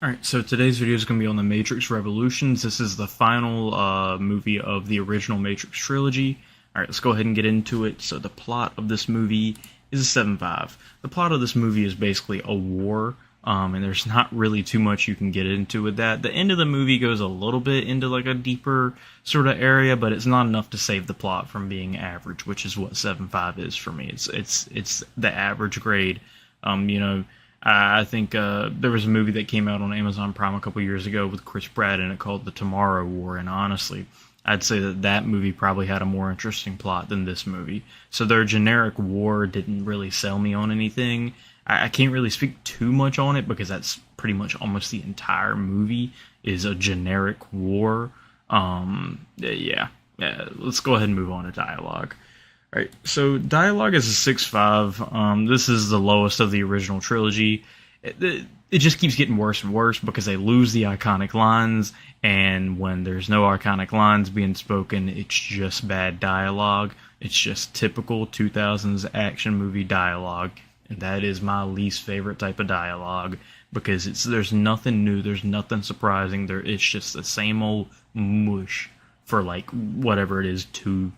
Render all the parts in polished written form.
Alright, so today's video is going to be on The Matrix Revolutions. This is the final movie of the original Matrix trilogy. Alright, let's go ahead and get into it. So the plot of this movie is a 7.5. The plot of this movie is basically a war, and there's not really too much you can get into with that. The end of the movie goes a little bit into like a deeper sort of area, but it's not enough to save the plot from being average, which is what 7.5 is for me. It's the average grade. I think there was a movie that came out on Amazon Prime a couple years ago with Chris Pratt in it called The Tomorrow War, and honestly, I'd say that movie probably had a more interesting plot than this movie. So their generic war didn't really sell me on anything. I can't really speak too much on it because that's pretty much almost the entire movie is a generic war. Yeah, let's go ahead and move on to dialogue. Right, so dialogue is a 6.5. This is the lowest of the original trilogy. It just keeps getting worse and worse because they lose the iconic lines, and when there's no iconic lines being spoken, it's just bad dialogue. It's just typical 2000s action movie dialogue, and that is my least favorite type of dialogue because there's nothing new, there's nothing surprising. It's just the same old mush for like whatever it is, 2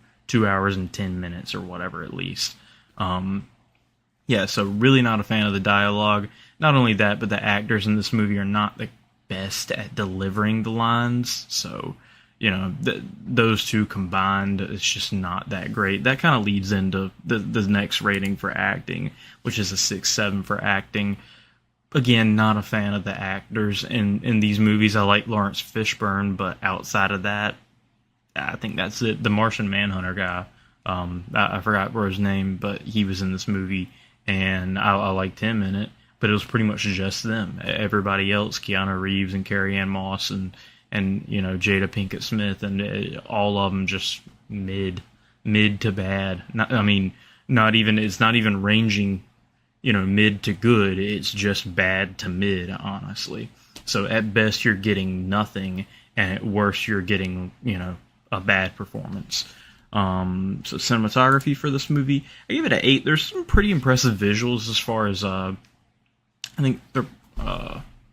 hours and 10 minutes or whatever at least. So really not a fan of the dialogue. Not only that, but the actors in this movie are not the best at delivering the lines. So, those two combined, it's just not that great. That kind of leads into the next rating for acting, which is a 6.7 for acting. Again, not a fan of the actors in these movies. I like Lawrence Fishburne, but outside of that, I think that's it. The Martian Manhunter guy. I forgot his name, but he was in this movie, and I liked him in it. But it was pretty much just them. Everybody else, Keanu Reeves and Carrie-Anne Moss and Jada Pinkett Smith, and all of them just mid to bad. It's not even ranging, mid to good. It's just bad to mid, honestly. So at best you're getting nothing, and at worst you're getting, a bad performance. So cinematography for this movie, I give it an 8. There's some pretty impressive visuals as far as I think they're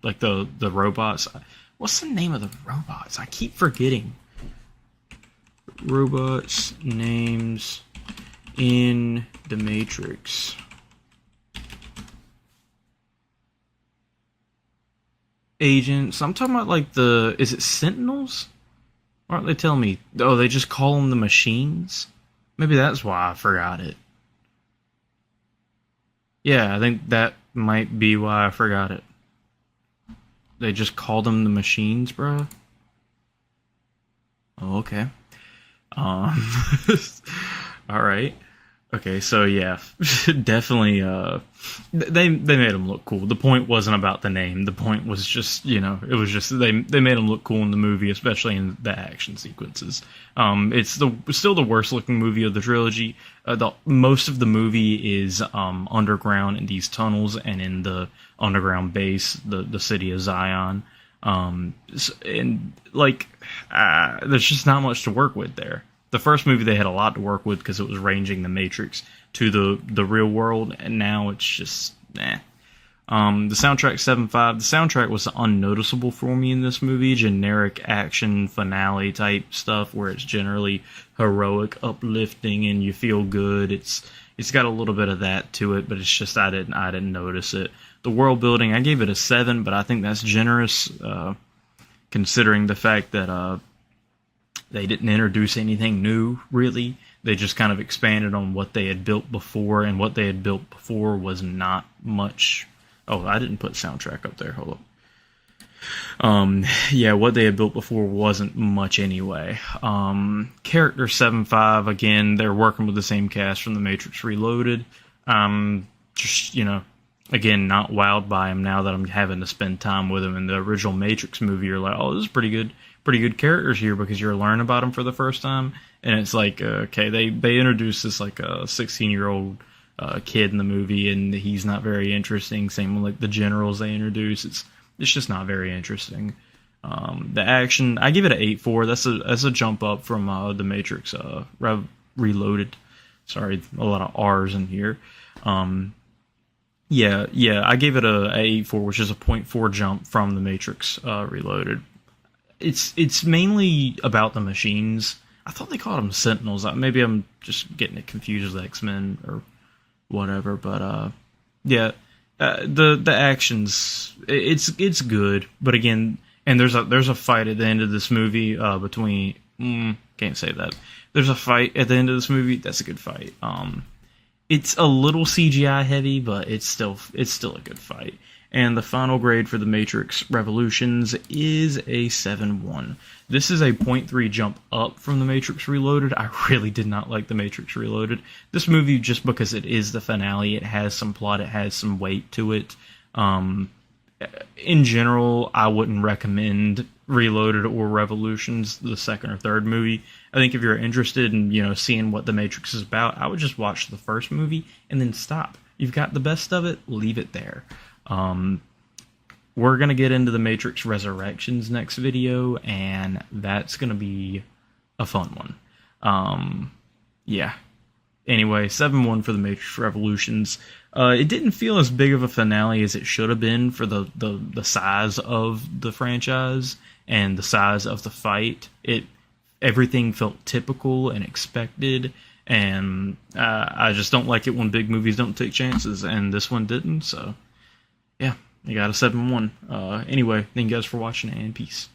like the robots. What's the name of the robots? I keep forgetting. Robots names in the Matrix. Agents. I'm talking about like is it Sentinels? Aren't they telling me? Oh, they just call them the machines? Maybe that's why I forgot it. Yeah, I think that might be why I forgot it. They just call them the machines, bro. Oh, okay. All right. Okay, so yeah, definitely. They made him look cool. The point wasn't about the name. The point was just it was just they made him look cool in the movie, especially in the action sequences. It's still the worst looking movie of the trilogy. Most of the movie is underground in these tunnels and in the underground base, the city of Zion. There's just not much to work with there. The first movie they had a lot to work with because it was ranging the Matrix to the real world, and now it's just The soundtrack 7.5. The soundtrack was unnoticeable for me in this movie. Generic action finale type stuff where it's generally heroic, uplifting, and you feel good. It's got a little bit of that to it, but it's just I didn't notice it. The world building, I gave it a 7, but I think that's generous considering the fact that they didn't introduce anything new, really. They just kind of expanded on what they had built before, and what they had built before was not much. Oh, I didn't put soundtrack up there. Hold up. What they had built before wasn't much anyway. Character 7.5, again, they're working with the same cast from The Matrix Reloaded. Again, not wowed by him now that I'm having to spend time with him. In the original Matrix movie, you're like, oh, this is pretty good characters here because you're learning about them for the first time. And it's like, okay, they introduced this like a 16-year-old kid in the movie, and he's not very interesting. Same with like the generals they introduce. It's just not very interesting. The action, I give it an 8.4. That's a jump up from the Matrix Reloaded. Sorry, a lot of R's in here. Yeah, I gave it a 8.4, which is a point 0.4 jump from The Matrix Reloaded. It's mainly about the machines. I thought they called them Sentinels. Maybe I'm just getting it confused with X-Men or whatever. But yeah, the actions, it's good. But again, and there's a fight at the end of this movie between can't say that. There's a fight at the end of this movie. That's a good fight. It's a little CGI heavy, but it's still a good fight. And the final grade for The Matrix Revolutions is a 7.1. This is a point 0.3 jump up from The Matrix Reloaded. I really did not like The Matrix Reloaded. This movie, just because it is the finale, it has some plot, it has some weight to it. In general, I wouldn't recommend Reloaded or Revolutions, the second or third movie. I think if you're interested in, seeing what The Matrix is about, I would just watch the first movie and then stop. You've got the best of it, leave it there. We're going to get into The Matrix Resurrections next video, and that's going to be a fun one. Yeah. Anyway, 7.1 for The Matrix Revolutions. It didn't feel as big of a finale as it should have been for the size of the franchise and the size of the fight. Everything felt typical and expected, and I just don't like it when big movies don't take chances, and this one didn't, so yeah, I got a 7.1. Anyway, thank you guys for watching, and peace.